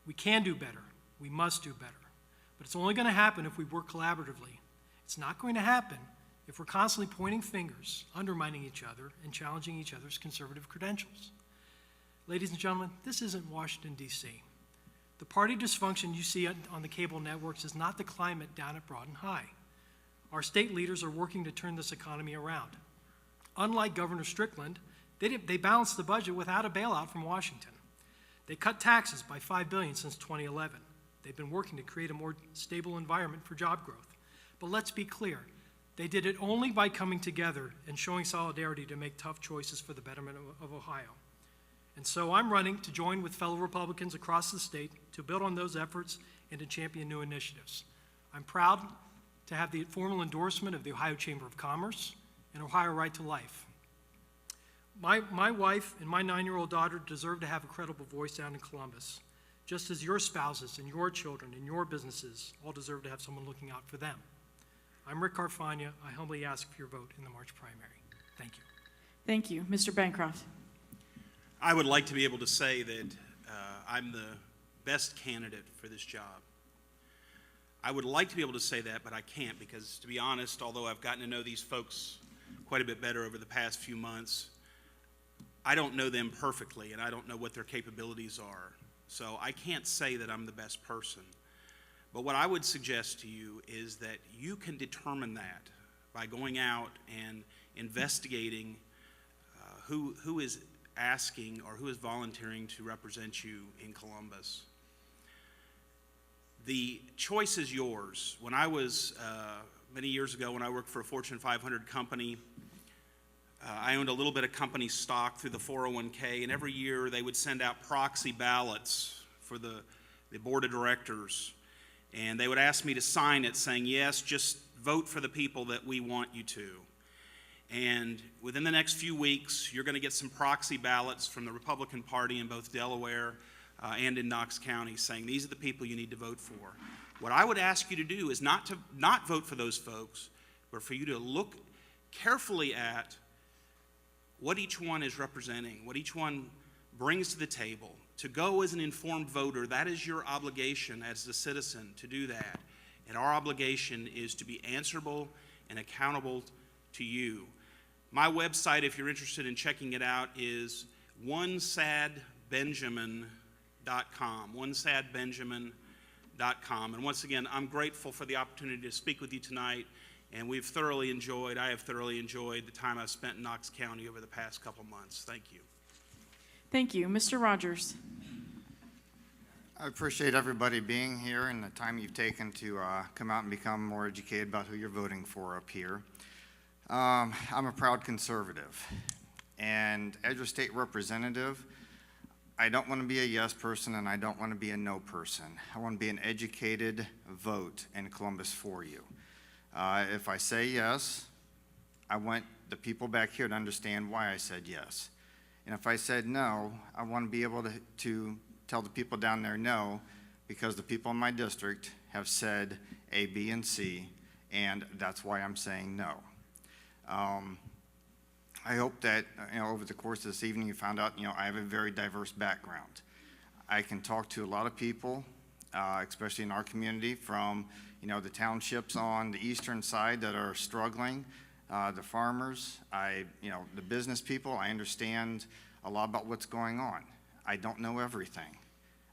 We can do better. We must do better. But it's only going to happen if we work collaboratively. It's not going to happen if we're constantly pointing fingers, undermining each other, and challenging each other's conservative credentials. Ladies and gentlemen, this isn't Washington, D.C. The party dysfunction you see on the cable networks is not the climate down at Broughton High. Our state leaders are working to turn this economy around. Unlike Governor Strickland, they balanced the budget without a bailout from Washington. They cut taxes by $5 billion since 2011. They've been working to create a more stable environment for job growth. But let's be clear, they did it only by coming together and showing solidarity to make tough choices for the betterment of Ohio. And so I'm running to join with fellow Republicans across the state to build on those efforts and to champion new initiatives. I'm proud to have the formal endorsement of the Ohio Chamber of Commerce and Ohio Right to Life. My wife and my 9-year-old daughter deserve to have a credible voice down in Columbus, just as your spouses and your children and your businesses all deserve to have someone looking out for them. I'm Rick Carfagna. I humbly ask for your vote in the March primary. Thank you. Thank you. Mr. Bancroft. I would like to be able to say that I'm the best candidate for this job. I would like to be able to say that, but I can't because, to be honest, although I've gotten to know these folks quite a bit better over the past few months, I don't know them perfectly, and I don't know what their capabilities are. So I can't say that I'm the best person. But what I would suggest to you is that you can determine that by going out and investigating who is asking or who is volunteering to represent you in Columbus. The choice is yours. When I was, many years ago, when I worked for a Fortune 500 company, I owned a little bit of company stock through the 401k, and every year they would send out proxy ballots for the board of directors, and they would ask me to sign it saying, yes, just vote for the people that we want you to. And within the next few weeks, you're going to get some proxy ballots from the Republican Party in both Delaware and in Knox County saying these are the people you need to vote for. What I would ask you to do is not vote for those folks, but for you to look carefully at what each one is representing, what each one brings to the table. To go as an informed voter, that is your obligation as a citizen to do that. And our obligation is to be answerable and accountable to you. My website, if you're interested in checking it out, is onesadbenjamin.com, onesadbenjamin.com. And once again, I'm grateful for the opportunity to speak with you tonight. And I have thoroughly enjoyed the time I've spent in Knox County over the past couple months. Thank you. Thank you. Mr. Rogers. I appreciate everybody being here and the time you've taken to come out and become more educated about who you're voting for up here. I'm a proud conservative, and as your state representative, I don't want to be a yes person and I don't want to be a no person. I want to be an educated vote in Columbus for you. If I say yes, I want the people back here to understand why I said yes. And if I said no, I want to be able to tell the people down there no, because the people in my district have said A, B, and C, and that's why I'm saying no. I hope that over the course of this evening you found out I have a very diverse background. I can talk to a lot of people, especially in our community, from the townships on the eastern side that are struggling, the farmers, the business people. I understand a lot about what's going on. I don't know everything.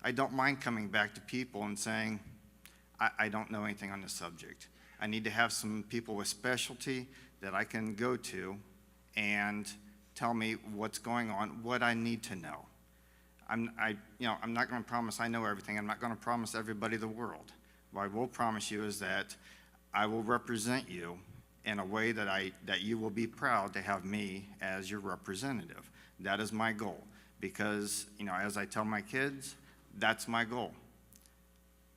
I don't mind coming back to people and saying, I don't know anything on this subject. I need to have some people with specialty that I can go to and tell me what's going on, what I need to know. I'm not going to promise I know everything. I'm not going to promise everybody the world. What I will promise you is that I will represent you in a way that you will be proud to have me as your representative. That is my goal, because, as I tell my kids, that's my goal.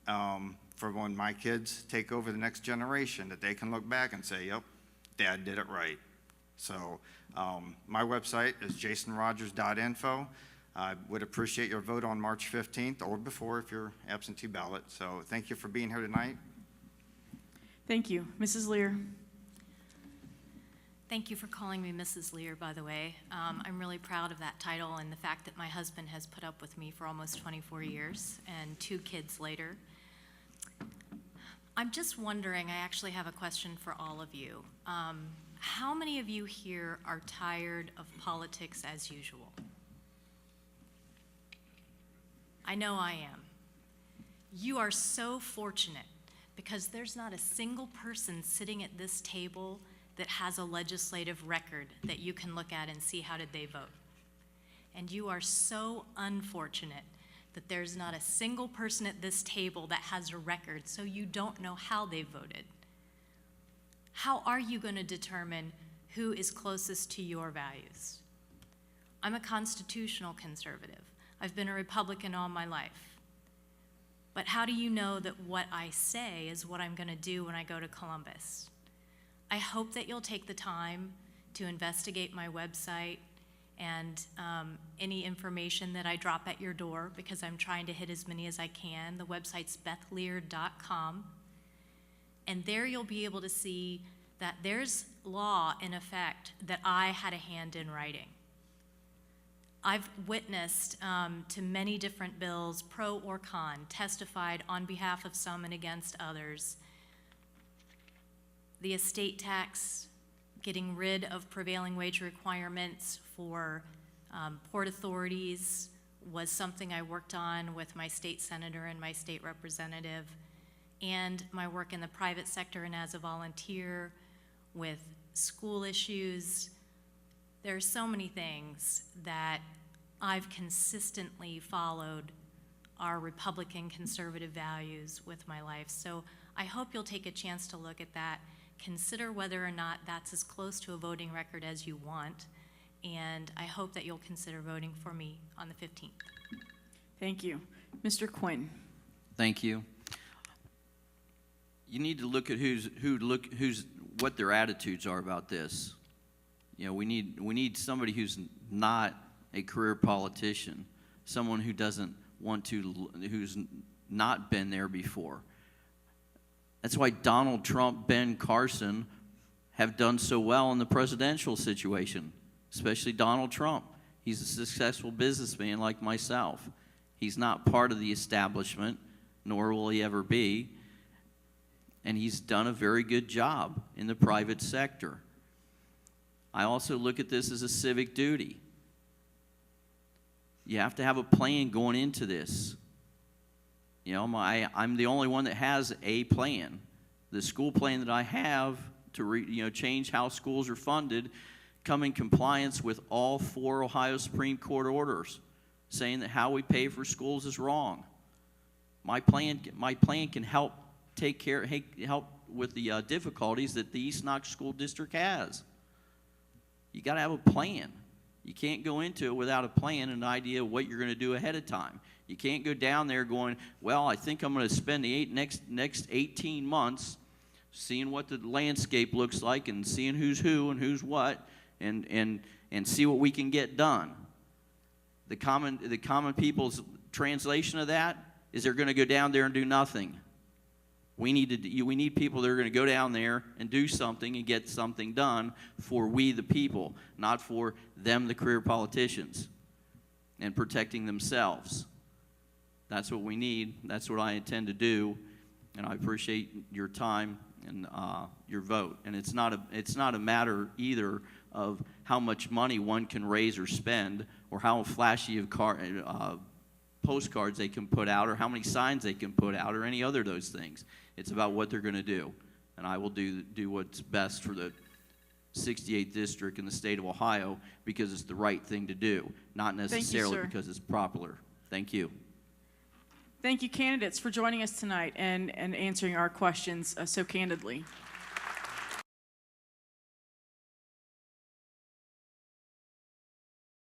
For when my kids take over the next generation, that they can look back and say, yep, Dad did it right. So my website is jasonrogers.info. I would appreciate your vote on March 15th or before if you're absentee ballot. So thank you for being here tonight. Thank you. Mrs. Lear. Thank you for calling me Mrs. Lear, by the way. I'm really proud of that title and the fact that my husband has put up with me for almost 24 years and 2 kids later. I'm just wondering, I actually have a question for all of you. How many of you here are tired of politics as usual? I know I am. You are so fortunate because there's not a single person sitting at this table that has a legislative record that you can look at and see how did they vote. And you are so unfortunate that there's not a single person at this table that has a record, so you don't know how they voted. How are you going to determine who is closest to your values? I'm a constitutional conservative. I've been a Republican all my life. But how do you know that what I say is what I'm going to do when I go to Columbus? I hope that you'll take the time to investigate my website and any information that I drop at your door, because I'm trying to hit as many as I can. The website's bethlear.com. And there you'll be able to see that there's law in effect that I had a hand in writing. I've witnessed to many different bills, pro or con, testified on behalf of some and against others. The estate tax, getting rid of prevailing wage requirements for port authorities was something I worked on with my state senator and my state representative, and my work in the private sector and as a volunteer with school issues. There are so many things that I've consistently followed our Republican conservative values with my life. So I hope you'll take a chance to look at that, consider whether or not that's as close to a voting record as you want, and I hope that you'll consider voting for me on the 15th. Thank you. Mr. Quinn. Thank you. You need to look at what their attitudes are about this. We need somebody who's not a career politician, someone who doesn't want to, who's not been there before. That's why Donald Trump, Ben Carson have done so well in the presidential situation, especially Donald Trump. He's a successful businessman like myself. He's not part of the establishment, nor will he ever be. And he's done a very good job in the private sector. I also look at this as a civic duty. You have to have a plan going into this. I'm the only one that has a plan. The school plan that I have to change how schools are funded come in compliance with all 4 Ohio Supreme Court orders saying that how we pay for schools is wrong. My plan can help help with the difficulties that the East Knox School District has. You got to have a plan. You can't go into it without a plan and an idea of what you're going to do ahead of time. You can't go down there going, well, I think I'm going to spend the next 18 months seeing what the landscape looks like and seeing who's who and who's what and see what we can get done. The common people's translation of that is they're going to go down there and do nothing. We need people that are going to go down there and do something and get something done for we the people, not for them, the career politicians, and protecting themselves. That's what we need. That's what I intend to do, and I appreciate your time and your vote. And it's not a matter either of how much money one can raise or spend, or how flashy of postcards they can put out, or how many signs they can put out, or any other of those things. It's about what they're going to do, and I will do what's best for the 68th district in the state of Ohio because it's the right thing to do, not necessarily because it's popular. Thank you. Thank you, candidates, for joining us tonight and answering our questions so candidly.